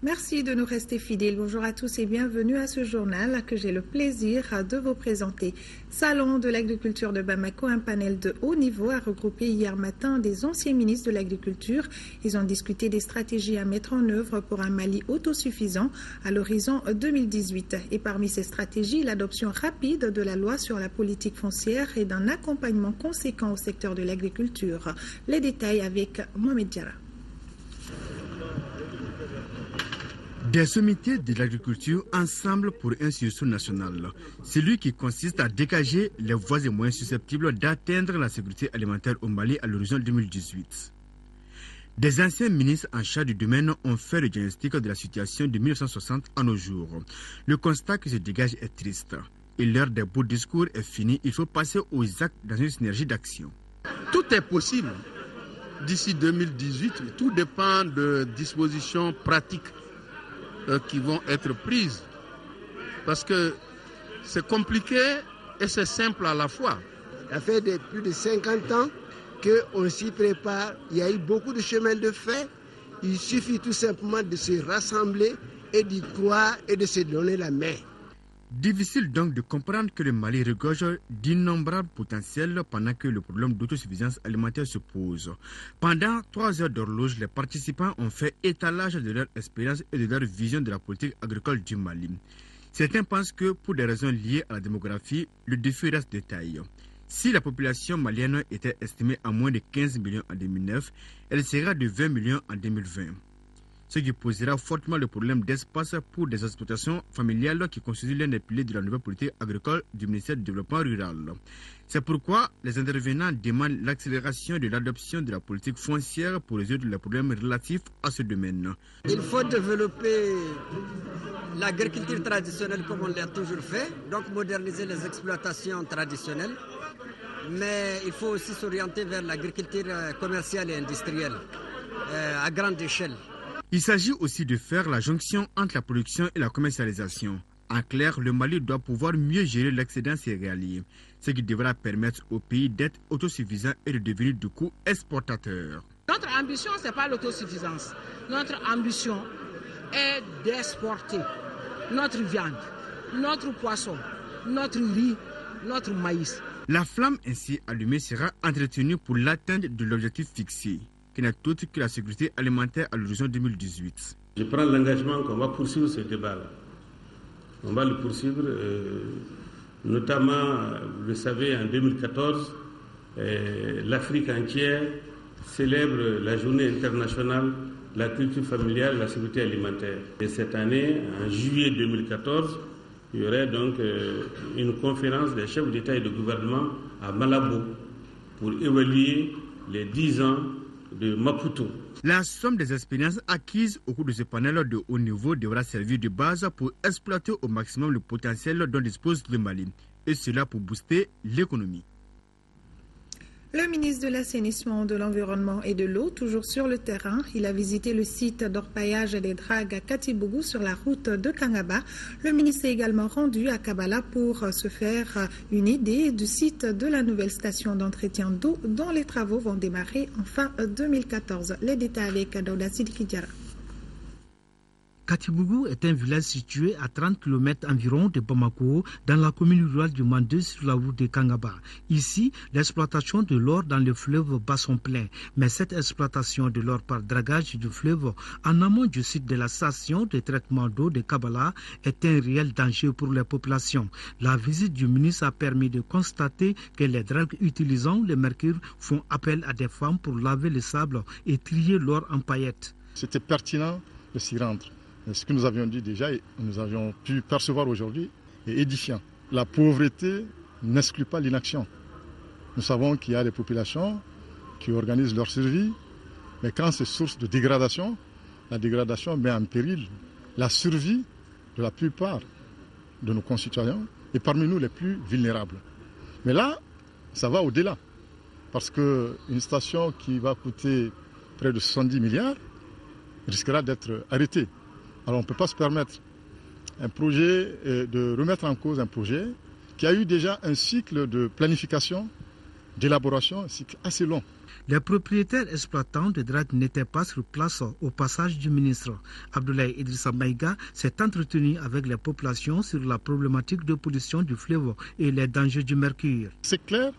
Merci de nous rester fidèles. Bonjour à tous et bienvenue à ce journal que j'ai le plaisir de vous présenter. Salon de l'agriculture de Bamako, un panel de haut niveau a regroupé hier matin des anciens ministres de l'agriculture. Ils ont discuté des stratégies à mettre en œuvre pour un Mali autosuffisant à l'horizon 2018. Et parmi ces stratégies, l'adoption rapide de la loi sur la politique foncière et d'un accompagnement conséquent au secteur de l'agriculture. Les détails avec Mohamed Diarra. Des sommités de l'agriculture ensemble pour un sursaut national. Celui qui consiste à dégager les voies et moyens susceptibles d'atteindre la sécurité alimentaire au Mali à l'horizon 2018. Des anciens ministres en charge du domaine ont fait le diagnostic de la situation de 1960 à nos jours. Le constat qui se dégage est triste. Et l'heure des beaux discours est finie. Il faut passer aux actes dans une synergie d'action. Tout est possible d'ici 2018. Tout dépend de dispositions pratiques qui vont être prises. Parce que c'est compliqué et c'est simple à la fois. Ça fait plus de 50 ans qu'on s'y prépare. Il y a eu beaucoup de chemins de fer. Il suffit tout simplement de se rassembler et d'y croire et de se donner la main. Difficile donc de comprendre que le Mali regorge d'innombrables potentiels pendant que le problème d'autosuffisance alimentaire se pose. Pendant 3 heures d'horloge, les participants ont fait étalage de leur expérience et de leur vision de la politique agricole du Mali. Certains pensent que pour des raisons liées à la démographie, le défi reste de taille. Si la population malienne était estimée à moins de 15 millions en 2009, elle sera de 20 millions en 2020. Ce qui posera fortement le problème d'espace pour des exploitations familiales qui constituent l'un des piliers de la nouvelle politique agricole du ministère du Développement rural. C'est pourquoi les intervenants demandent l'accélération de l'adoption de la politique foncière pour résoudre les problèmes relatifs à ce domaine. Il faut développer l'agriculture traditionnelle comme on l'a toujours fait, donc moderniser les exploitations traditionnelles, mais il faut aussi s'orienter vers l'agriculture commerciale et industrielle à grande échelle. Il s'agit aussi de faire la jonction entre la production et la commercialisation. En clair, le Mali doit pouvoir mieux gérer l'excédent céréalier, ce qui devra permettre au pays d'être autosuffisant et de devenir du coup exportateur. Notre ambition, ce n'est pas l'autosuffisance. Notre ambition est d'exporter notre viande, notre poisson, notre riz, notre maïs. La flamme ainsi allumée sera entretenue pour l'atteinte de l'objectif fixé, qui n'est autre que la sécurité alimentaire à l'horizon 2018. Je prends l'engagement qu'on va poursuivre ce débat-là. On va le poursuivre, notamment, vous le savez, en 2014, l'Afrique entière célèbre la journée internationale de la culture familiale et de la sécurité alimentaire. Et cette année, en juillet 2014, il y aurait donc une conférence des chefs d'État et de gouvernement à Malabo pour évaluer les 10 ans de Maputo. La somme des expériences acquises au cours de ce panel de haut niveau devra servir de base pour exploiter au maximum le potentiel dont dispose le Mali, et cela pour booster l'économie. Le ministre de l'Assainissement, de l'Environnement et de l'Eau, toujours sur le terrain, il a visité le site d'orpaillage des dragues à Katibougou sur la route de Kangaba. Le ministre est également rendu à Kabala pour se faire une idée du site de la nouvelle station d'entretien d'eau dont les travaux vont démarrer en fin 2014. Les détails avec Daouda Sidiki Diarra. Katibougou est un village situé à 30 km environ de Bamako, dans la commune rurale du Mandé sur la route de Kangaba. Ici, l'exploitation de l'or dans le fleuve bat son plein. Mais cette exploitation de l'or par dragage du fleuve en amont du site de la station de traitement d'eau de Kabala est un réel danger pour les populations. La visite du ministre a permis de constater que les dragues utilisant le mercure font appel à des femmes pour laver le sable et trier l'or en paillettes. C'était pertinent de s'y rendre. Ce que nous avions dit déjà et nous avions pu percevoir aujourd'hui est édifiant. La pauvreté n'exclut pas l'inaction. Nous savons qu'il y a des populations qui organisent leur survie, mais quand c'est source de dégradation, la dégradation met en péril la survie de la plupart de nos concitoyens et parmi nous les plus vulnérables. Mais là, ça va au-delà, parce qu'une station qui va coûter près de 70 milliards risquera d'être arrêtée. Alors on ne peut pas se permettre de remettre en cause un projet qui a eu déjà un cycle de planification, d'élaboration, un cycle assez long. Les propriétaires exploitants de dragues n'étaient pas sur place au passage du ministre. Abdoulaye Idrissa Maïga s'est entretenu avec les populations sur la problématique de pollution du fleuve et les dangers du mercure. C'est clair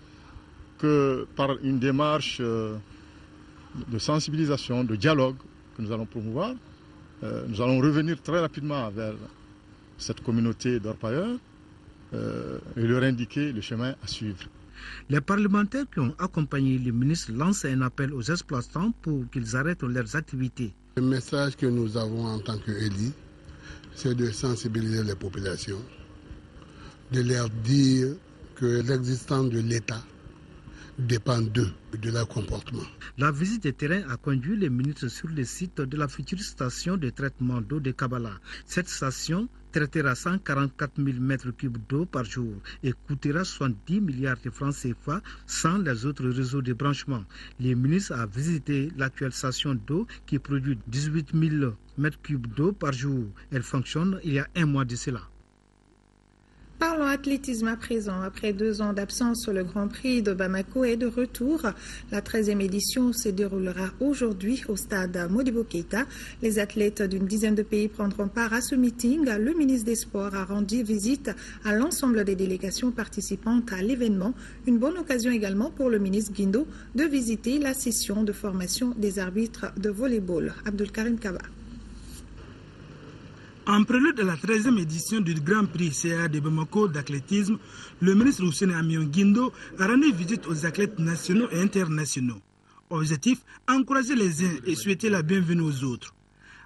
que par une démarche de sensibilisation, de dialogue que nous allons promouvoir, nous allons revenir très rapidement vers cette communauté d'orpailleurs et leur indiquer le chemin à suivre. Les parlementaires qui ont accompagné le ministre lancent un appel aux exploitants pour qu'ils arrêtent leurs activités. Le message que nous avons en tant qu'élus, c'est de sensibiliser les populations, de leur dire que l'existence de l'État dépend d'eux, de leur comportement. La visite de terrain a conduit les ministres sur le site de la future station de traitement d'eau de Kabala. Cette station traitera 144 000 m3 d'eau par jour et coûtera 70 milliards de francs CFA sans les autres réseaux de branchement. Les ministres ont visité l'actuelle station d'eau qui produit 18 000 m3 d'eau par jour. Elle fonctionne il y a un mois de cela. Parlons athlétisme à présent. Après 2 ans d'absence, le Grand Prix de Bamako est de retour. La 13e édition se déroulera aujourd'hui au stade Modibo Keïta. Les athlètes d'une dizaine de pays prendront part à ce meeting. Le ministre des Sports a rendu visite à l'ensemble des délégations participantes à l'événement. Une bonne occasion également pour le ministre Guindo de visiter la session de formation des arbitres de volleyball. Abdul Karim Kaba. En prélude de la 13e édition du Grand Prix CA de Bamako d'athlétisme, le ministre Ousseini Amion Guindo a rendu visite aux athlètes nationaux et internationaux. Objectif, encourager les uns et souhaiter la bienvenue aux autres.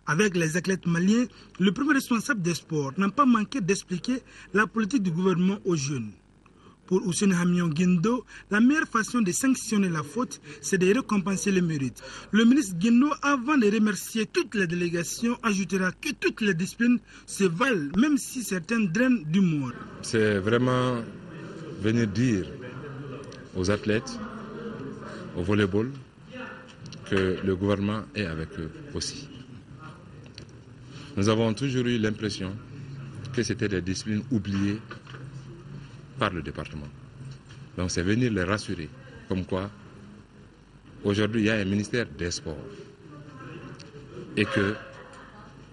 Avec les athlètes maliens, le premier responsable des sports n'a pas manqué d'expliquer la politique du gouvernement aux jeunes. Pour Ousseini Amion Guindo, la meilleure façon de sanctionner la faute, c'est de récompenser le mérite. Le ministre Guindo, avant de remercier toutes les délégations, ajoutera que toutes les disciplines se valent, même si certaines drainent du monde. C'est vraiment venir dire aux athlètes, au volleyball, que le gouvernement est avec eux aussi. Nous avons toujours eu l'impression que c'était des disciplines oubliées par le département. Donc c'est venir les rassurer, comme quoi aujourd'hui il y a un ministère des Sports et que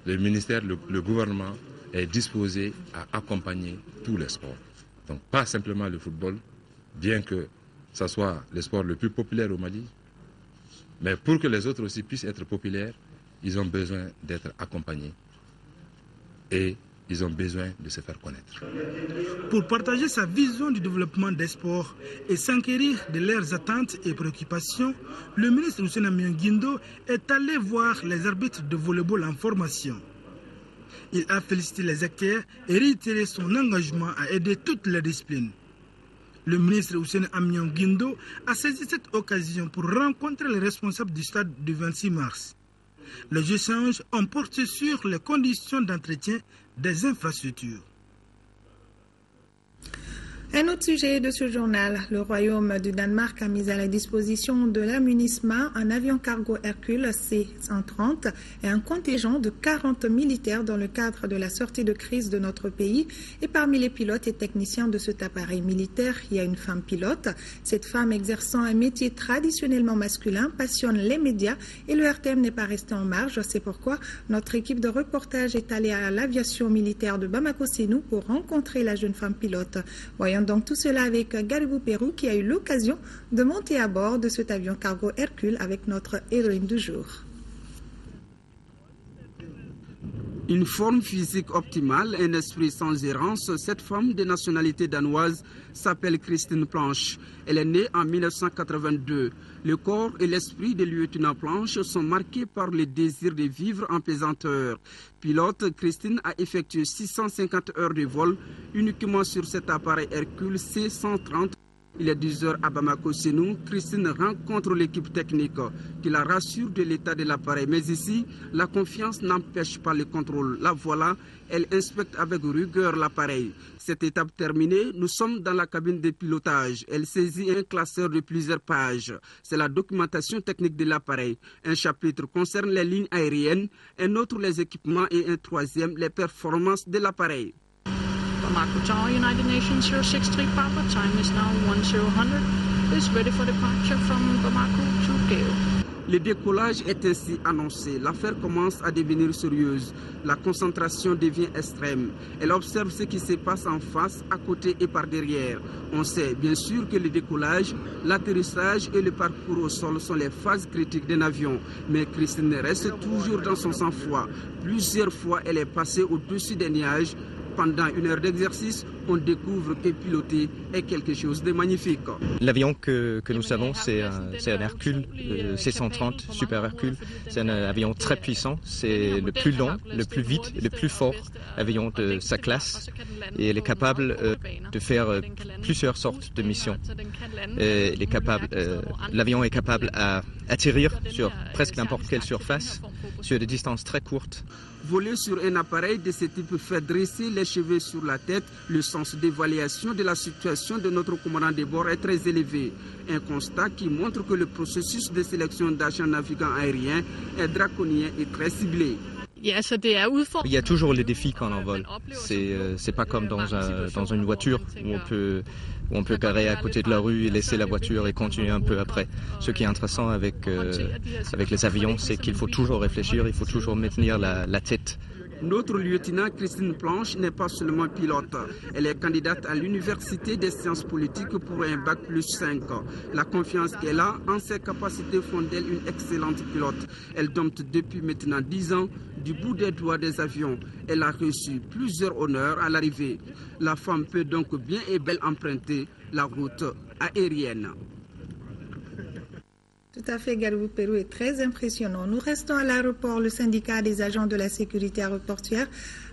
le ministère, le gouvernement est disposé à accompagner tous les sports. Donc pas simplement le football, bien que ça soit le sport le plus populaire au Mali, mais pour que les autres aussi puissent être populaires, ils ont besoin d'être accompagnés et ils ont besoin de se faire connaître. Pour partager sa vision du développement des sports et s'enquérir de leurs attentes et préoccupations, le ministre Ousseini Amion Guindo est allé voir les arbitres de volleyball en formation. Il a félicité les acteurs et réitéré son engagement à aider toutes les disciplines. Le ministre Ousseini Amion Guindo a saisi cette occasion pour rencontrer les responsables du stade du 26 mars. Les échanges ont porté sur les conditions d'entretien des infrastructures. Un autre sujet de ce journal, le Royaume du Danemark a mis à la disposition de la MINUSMA un avion cargo Hercule C-130 et un contingent de 40 militaires dans le cadre de la sortie de crise de notre pays. Et parmi les pilotes et techniciens de cet appareil militaire, il y a une femme pilote. Cette femme exerçant un métier traditionnellement masculin passionne les médias et le RTM n'est pas resté en marge. C'est pourquoi notre équipe de reportage est allée à l'aviation militaire de Bamako-Sénou pour rencontrer la jeune femme pilote. Voyons donc tout cela avec Garibou Pérou qui a eu l'occasion de monter à bord de cet avion cargo Hercule avec notre héroïne du jour. Une forme physique optimale, un esprit sans errance, cette femme de nationalité danoise s'appelle Christine Planche. Elle est née en 1982. Le corps et l'esprit de lieutenant Planche sont marqués par le désir de vivre en pesanteur. Pilote, Christine a effectué 650 heures de vol uniquement sur cet appareil Hercule C-130. Il est 10 heures à Bamako-Sénou. Christine rencontre l'équipe technique qui la rassure de l'état de l'appareil. Mais ici, la confiance n'empêche pas le contrôle. La voilà, elle inspecte avec rigueur l'appareil. Cette étape terminée, nous sommes dans la cabine de pilotage. Elle saisit un classeur de plusieurs pages. C'est la documentation technique de l'appareil. Un chapitre concerne les lignes aériennes, un autre les équipements et un troisième les performances de l'appareil. Bamako Tower, United Nations 063 Papa. Time is now 10:00. Is ready for departure from Bamako to Gao. Le décollage est ainsi annoncé. L'affaire commence à devenir sérieuse. La concentration devient extrême. Elle observe ce qui se passe en face, à côté et par derrière. On sait bien sûr que le décollage, l'atterrissage et le parcours au sol sont les phases critiques d'un avion. Mais Christine reste toujours dans son sang-froid. Plusieurs fois, elle est passée au-dessus des nuages. Pendant une heure d'exercice, on découvre que piloter est quelque chose de magnifique. L'avion que nous savons, c'est un Hercule C-130, Super Hercule. C'est un avion très puissant. C'est le plus long, le plus vite, le plus fort avion de sa classe. Et il est capable de faire plusieurs sortes de missions. L'avion est capable d'atterrir sur presque n'importe quelle surface, sur des distances très courtes. Voler sur un appareil de ce type fait dresser les cheveux sur la tête. Le sens d'évaluation de la situation de notre commandant de bord est très élevé. Un constat qui montre que le processus de sélection d'agents navigants aériens est draconien et très ciblé. Il y a toujours les défis quand on vole. C'est pas comme dans une voiture où on peut garer à côté de la rue et laisser la voiture et continuer un peu après. Ce qui est intéressant avec les avions, c'est qu'il faut toujours réfléchir, il faut toujours maintenir la tête. Notre lieutenant Christine Planche n'est pas seulement pilote. Elle est candidate à l'Université des sciences politiques pour un bac plus 5. La confiance qu'elle a en ses capacités font d'elle une excellente pilote. Elle dompte depuis maintenant 10 ans du bout des doigts des avions. Elle a reçu plusieurs honneurs à l'arrivée. La femme peut donc bien et belle emprunter la route aérienne. Tout à fait, Garou Pérou est très impressionnant. Nous restons à l'aéroport. Le syndicat des agents de la sécurité aéroportuaire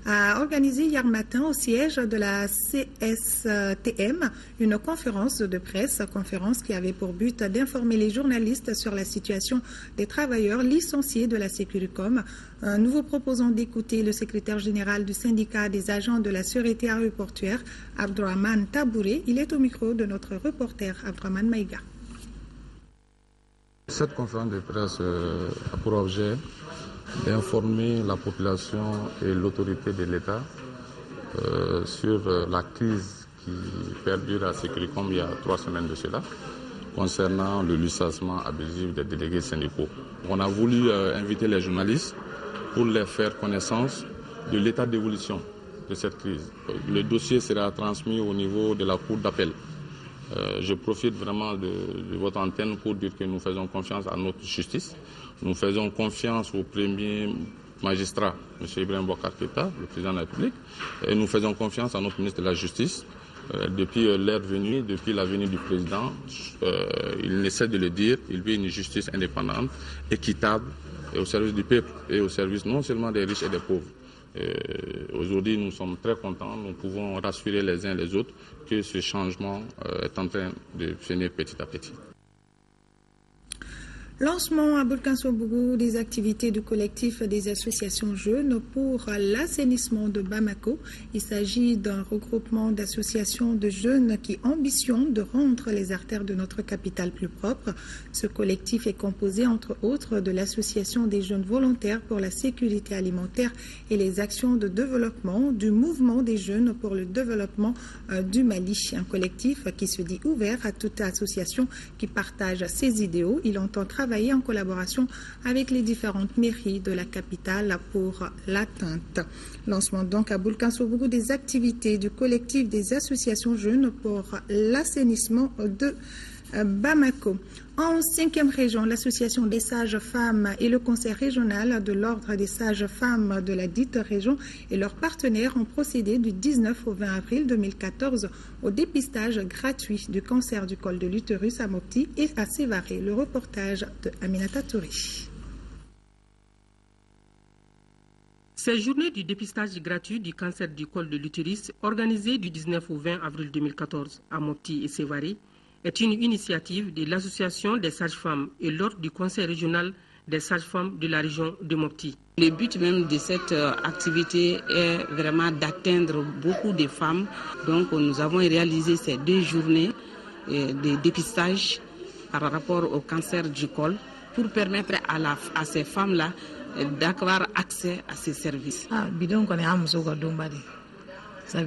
a organisé hier matin au siège de la CSTM une conférence de presse, conférence qui avait pour but d'informer les journalistes sur la situation des travailleurs licenciés de la Sécuricom. Nous vous proposons d'écouter le secrétaire général du syndicat des agents de la sécurité aéroportuaire, Abdourahmane Tabouré. Il est au micro de notre reporter Abdourahmane Maïga. Cette conférence de presse a pour objet d'informer la population et l'autorité de l'État sur la crise qui perdure à Sécuricom il y a 3 semaines de cela, concernant le licenciement abusif des délégués syndicaux. On a voulu inviter les journalistes pour leur faire connaissance de l'état d'évolution de cette crise. Le dossier sera transmis au niveau de la Cour d'appel. Je profite vraiment de votre antenne pour dire que nous faisons confiance à notre justice. Nous faisons confiance au premier magistrat, M. Ibrahim Boubacar Keïta, le président de la République, et nous faisons confiance à notre ministre de la Justice. Depuis l'heure venue, depuis la venue du président, il essaie de le dire, il veut une justice indépendante, équitable, et au service du peuple, et au service non seulement des riches et des pauvres. Aujourd'hui, nous sommes très contents, nous pouvons rassurer les uns les autres que ce changement est en train de venir petit à petit. Lancement à Boulkansobougou des activités du collectif des associations jeunes pour l'assainissement de Bamako. Il s'agit d'un regroupement d'associations de jeunes qui ambitionnent de rendre les artères de notre capitale plus propres. Ce collectif est composé entre autres de l'association des jeunes volontaires pour la sécurité alimentaire et les actions de développement du mouvement des jeunes pour le développement du Mali. Un collectif qui se dit ouvert à toute association qui partage ses idéaux. Il entend travailler en collaboration avec les différentes mairies de la capitale pour l'atteinte. Lancement donc à Boulkansobougou des activités du collectif des associations jeunes pour l'assainissement de Bamako. En 5e région, l'association des sages-femmes et le conseil régional de l'ordre des sages-femmes de la dite région et leurs partenaires ont procédé du 19 au 20 avril 2014 au dépistage gratuit du cancer du col de l'utérus à Mopti et à Sévaré. Le reportage de Aminata Touri. Ces journées du dépistage gratuit du cancer du col de l'utérus, organisées du 19 au 20 avril 2014 à Mopti et Sévaré, est une initiative de l'association des sages-femmes et l'ordre du conseil régional des sages-femmes de la région de Mopti. Le but même de cette activité est vraiment d'atteindre beaucoup de femmes. Donc nous avons réalisé ces 2 journées de dépistage par rapport au cancer du col pour permettre à ces femmes-là d'avoir accès à ces services. Le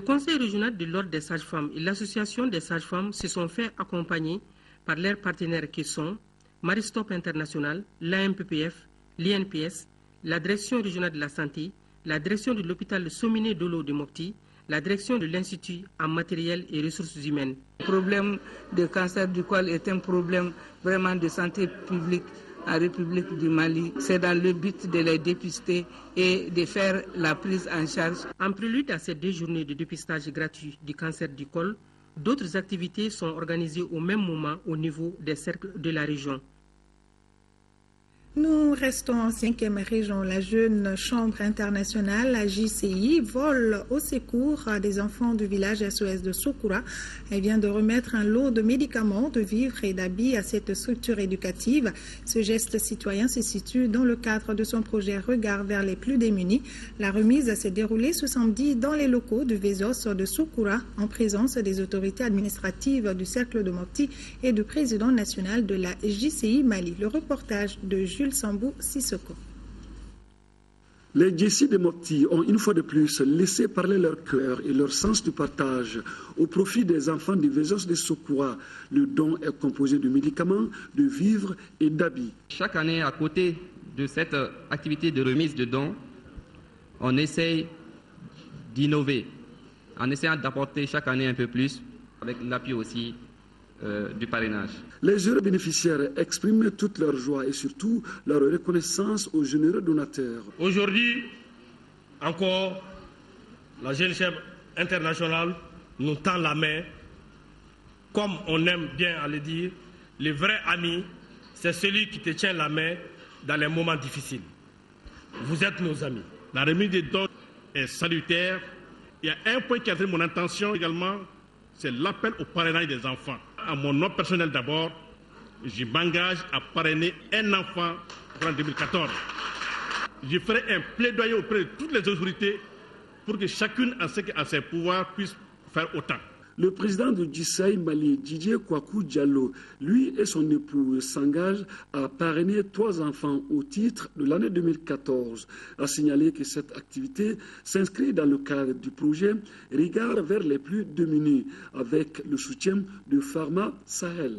Conseil régional de l'Ordre des sages-femmes et l'Association des sages-femmes se sont fait accompagner par leurs partenaires qui sont Maristop International, l'AMPPF, l'INPS, la Direction régionale de la santé, la Direction de l'hôpital Sominé Dolo de Mopti, la Direction de l'Institut en matériel et ressources humaines. Le problème de cancer du col est un problème vraiment de santé publique en République du Mali. C'est dans le but de les dépister et de faire la prise en charge. En prélude à ces 2 journées de dépistage gratuit du cancer du col, d'autres activités sont organisées au même moment au niveau des cercles de la région. Nous restons en 5e région. La jeune chambre internationale, la JCI, vole au secours des enfants du village SOS de Soukoura. Elle vient de remettre un lot de médicaments, de vivres et d'habits à cette structure éducative. Ce geste citoyen se situe dans le cadre de son projet Regard vers les plus démunis. La remise s'est déroulée ce samedi dans les locaux du Vésos de Soukoura en présence des autorités administratives du Cercle de Mopti et du président national de la JCI Mali. Le reportage de Jules Sambou Sissoko. Les JCI de Mopti ont une fois de plus laissé parler leur cœur et leur sens du partage au profit des enfants du Vésos de Soukoura. Le don est composé de médicaments, de vivres et d'habits. Chaque année, à côté de cette activité de remise de dons, on essaye d'innover, en essayant d'apporter chaque année un peu plus, avec l'appui aussi du parrainage. Les heureux bénéficiaires expriment toute leur joie et surtout leur reconnaissance aux généreux donateurs. Aujourd'hui, encore, la jeune chef internationale nous tend la main. Comme on aime bien à le dire, le vrai ami, c'est celui qui te tient la main dans les moments difficiles. Vous êtes nos amis. La remise des dons est salutaire. Il y a un point qui a fait mon intention également, c'est l'appel au parrainage des enfants. À mon nom personnel d'abord, je m'engage à parrainer un enfant en 2014. Je ferai un plaidoyer auprès de toutes les autorités pour que chacune, en ce qui a ses pouvoirs, puisse faire autant. Le président du JCI Mali, Didier Kwaku Diallo, lui et son épouse s'engagent à parrainer 3 enfants au titre de l'année 2014. A signaler que cette activité s'inscrit dans le cadre du projet Regard vers les plus démunis avec le soutien de Pharma Sahel.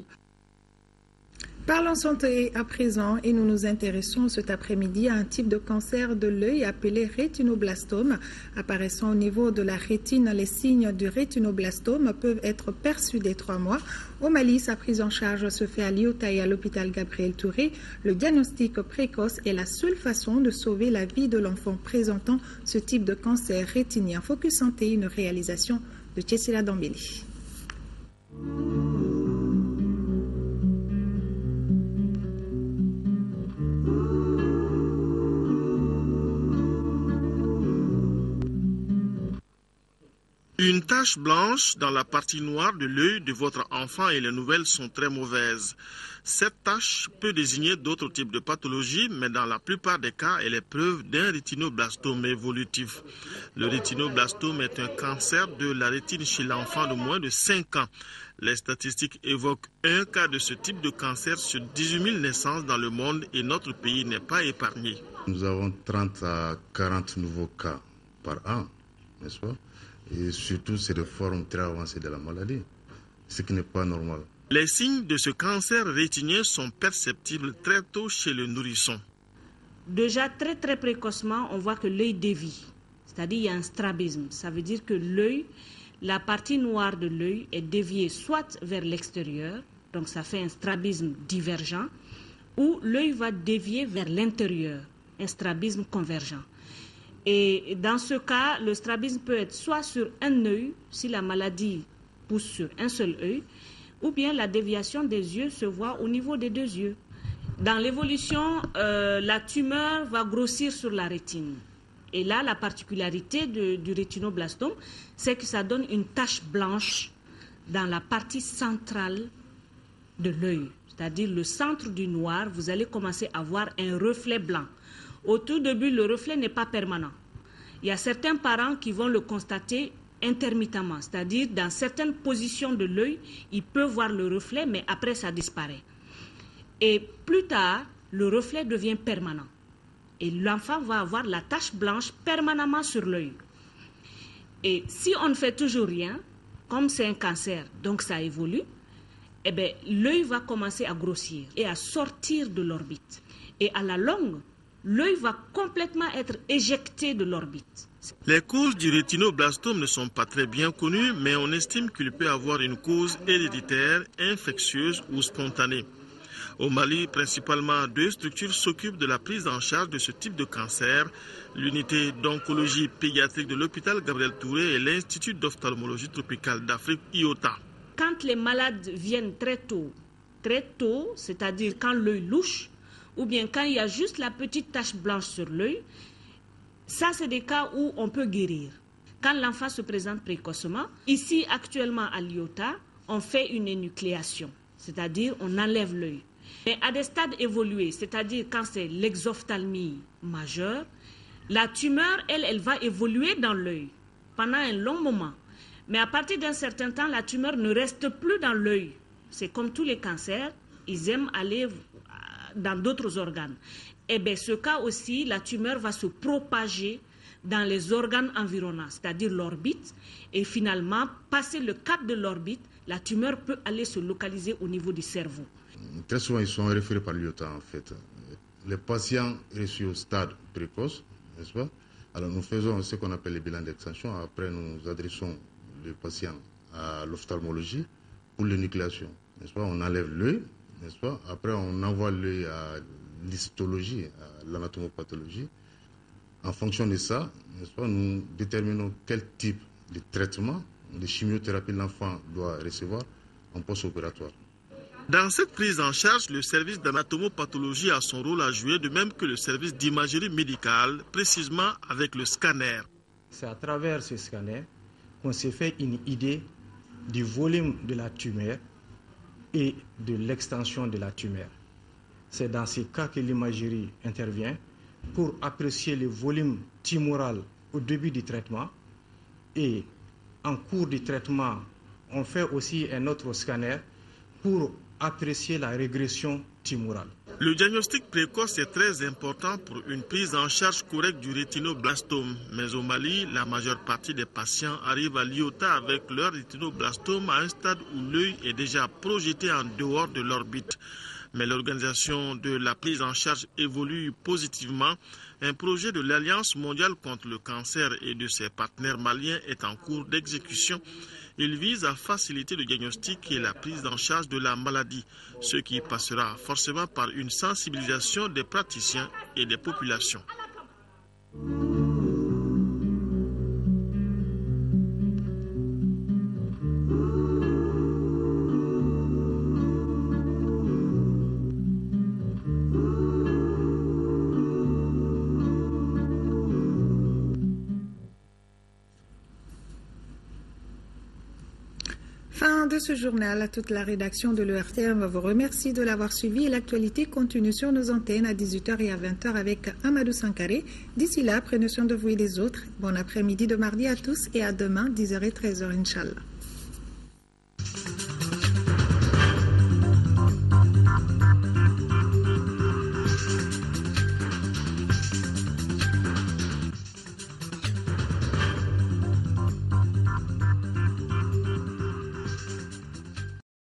Parlons santé à présent et nous nous intéressons cet après-midi à un type de cancer de l'œil appelé rétinoblastome. Apparaissant au niveau de la rétine, les signes du rétinoblastome peuvent être perçus dès 3 mois. Au Mali, sa prise en charge se fait à Lyota et à l'hôpital Gabriel Touré. Le diagnostic précoce est la seule façon de sauver la vie de l'enfant présentant ce type de cancer rétinien. Focus Santé, une réalisation de Tchessila Dambéli. Une tache blanche dans la partie noire de l'œil de votre enfant et les nouvelles sont très mauvaises. Cette tache peut désigner d'autres types de pathologies, mais dans la plupart des cas, elle est preuve d'un rétinoblastome évolutif. Le rétinoblastome est un cancer de la rétine chez l'enfant de moins de 5 ans. Les statistiques évoquent un cas de ce type de cancer sur 18 000 naissances dans le monde et notre pays n'est pas épargné. Nous avons 30 à 40 nouveaux cas par an, n'est-ce pas? Et surtout, c'est de formes très avancées de la maladie, ce qui n'est pas normal. Les signes de ce cancer rétinien sont perceptibles très tôt chez le nourrisson. Déjà très précocement, on voit que l'œil dévie, c'est-à-dire il y a un strabisme. Ça veut dire que l'œil, la partie noire de l'œil est déviée soit vers l'extérieur, donc ça fait un strabisme divergent, ou l'œil va dévier vers l'intérieur, un strabisme convergent. Et dans ce cas, le strabisme peut être soit sur un œil, si la maladie pousse sur un seul œil, ou bien la déviation des yeux se voit au niveau des 2 yeux. Dans l'évolution, la tumeur va grossir sur la rétine. Et là, la particularité du rétinoblastome, c'est que ça donne une tache blanche dans la partie centrale de l'œil. C'est-à-dire le centre du noir, vous allez commencer à voir un reflet blanc. Au tout début, le reflet n'est pas permanent. Il y a certains parents qui vont le constater intermittemment, c'est-à-dire dans certaines positions de l'œil, ils peuvent voir le reflet, mais après ça disparaît. Et plus tard, le reflet devient permanent. Et l'enfant va avoir la tache blanche permanemment sur l'œil. Et si on ne fait toujours rien, comme c'est un cancer, donc ça évolue, eh bien, l'œil va commencer à grossir et à sortir de l'orbite. Et à la longue, l'œil va complètement être éjecté de l'orbite. Les causes du rétinoblastome ne sont pas très bien connues, mais on estime qu'il peut avoir une cause héréditaire, infectieuse ou spontanée. Au Mali, principalement 2 structures s'occupent de la prise en charge de ce type de cancer, l'unité d'oncologie pédiatrique de l'hôpital Gabriel Touré et l'Institut d'ophtalmologie tropicale d'Afrique, IOTA. Quand les malades viennent très tôt, c'est-à-dire quand l'œil louche, ou bien quand il y a juste la petite tache blanche sur l'œil, ça c'est des cas où on peut guérir. Quand l'enfant se présente précocement, ici actuellement à l'IOTA, on fait une énucléation, c'est-à-dire on enlève l'œil. Mais à des stades évolués, c'est-à-dire quand c'est l'exophthalmie majeure, la tumeur, elle va évoluer dans l'œil pendant un long moment. Mais à partir d'un certain temps, la tumeur ne reste plus dans l'œil. C'est comme tous les cancers, ils aiment aller dans d'autres organes. Et bien, ce cas aussi, la tumeur va se propager dans les organes environnants, c'est-à-dire l'orbite. Et finalement, passer le cap de l'orbite, la tumeur peut aller se localiser au niveau du cerveau. Très souvent, ils sont référés par l'IOTA, en fait. Les patients reçus au stade précoce, n'est-ce pas? Alors, nous faisons ce qu'on appelle les bilans d'extension. Après, nous adressons le patient à l'ophtalmologie pour l'énucléation, n'est-ce pas? On enlève l'œil, n'est-ce pas? Après, on envoie l'œil à l'histologie, à l'anatomopathologie. En fonction de ça, n'est-ce pas, nous déterminons quel type de traitement, de chimiothérapie l'enfant doit recevoir en post-opératoire. Dans cette prise en charge, le service d'anatomopathologie a son rôle à jouer, de même que le service d'imagerie médicale, précisément avec le scanner. C'est à travers ce scanner qu'on s'est fait une idée du volume de la tumeur et de l'extension de la tumeur. C'est dans ces cas que l'imagerie intervient pour apprécier le volume tumoral au début du traitement, et en cours du traitement, on fait aussi un autre scanner pour apprécier la régression tumorale. Le diagnostic précoce est très important pour une prise en charge correcte du rétinoblastome. Mais au Mali, la majeure partie des patients arrivent à l'IOTA avec leur rétinoblastome à un stade où l'œil est déjà projeté en dehors de l'orbite. Mais l'organisation de la prise en charge évolue positivement. Un projet de l'Alliance mondiale contre le cancer et de ses partenaires maliens est en cours d'exécution. Il vise à faciliter le diagnostic et la prise en charge de la maladie, ce qui passera forcément par une sensibilisation des praticiens et des populations. Fin de ce journal. À toute la rédaction de l'ERTM vous remercie de l'avoir suivi. L'actualité continue sur nos antennes à 18h et à 20h avec Amadou Sankaré. D'ici là, prenez soin de vous et des autres. Bon après-midi de mardi à tous et à demain, 10h et 13h, Inch'Allah.